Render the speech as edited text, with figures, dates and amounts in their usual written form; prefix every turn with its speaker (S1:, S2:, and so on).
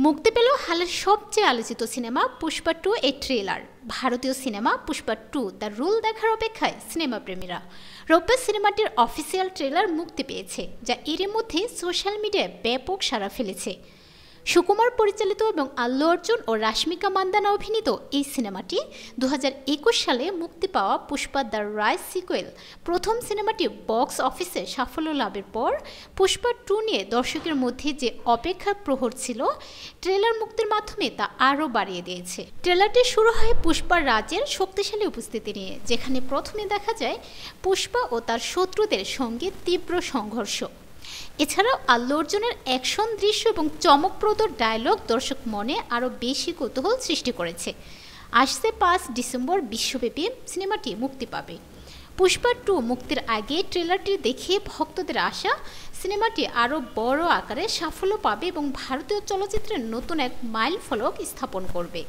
S1: মুক্তি পেল হালের সবচেয়ে আলোচিত সিনেমা পুষ্পা 2 এর ট্রেলার। ভারতীয় সিনেমা পুষ্পা 2 দ্য রুল দেখার অপেক্ষায় সিনেমা প্রেমীরা। রোববার সিনেমাটির অফিসিয়াল ট্রেলার মুক্তি পেয়েছে, যা এর মধ্যে সোশ্যাল মিডিয়ায় ব্যাপক সাড়া ফেলেছে। সুকুমার পরিচালিত এবং আল্লু অর্জুন ও রাশমিকা মান্দানা অভিনীত এই সিনেমাটি 2021 সালে মুক্তি পাওয়া পুষ্পা দ্য রাইজ সিকুয়েল। প্রথম সিনেমাটি বক্স অফিসে সাফল্য লাভের পর পুষ্পা 2 নিয়ে দর্শকের মধ্যে যে অপেক্ষার প্রহর ছিল, ট্রেলার মুক্তির মাধ্যমে তা আরও বাড়িয়ে দিয়েছে। ট্রেলারটি শুরু হয় পুষ্পা রাজের শক্তিশালী উপস্থিতি নিয়ে, যেখানে প্রথমে দেখা যায় পুষ্পা ও তার শত্রুদের সঙ্গে তীব্র সংঘর্ষ। এছাড়াও আল্লু অর্জুনের অ্যাকশন দৃশ্য এবং চমকপ্রদ ডায়লগ দর্শক মনে আরও বেশি কৌতূহল সৃষ্টি করেছে। আসছে 5 ডিসেম্বর বিশ্বব্যাপী সিনেমাটি মুক্তি পাবে। পুষ্পা 2 মুক্তির আগে ট্রেলারটি দেখে ভক্তদের আশা, সিনেমাটি আরও বড় আকারে সাফল্য পাবে এবং ভারতীয় চলচ্চিত্রের নতুন এক মাইলফলক স্থাপন করবে।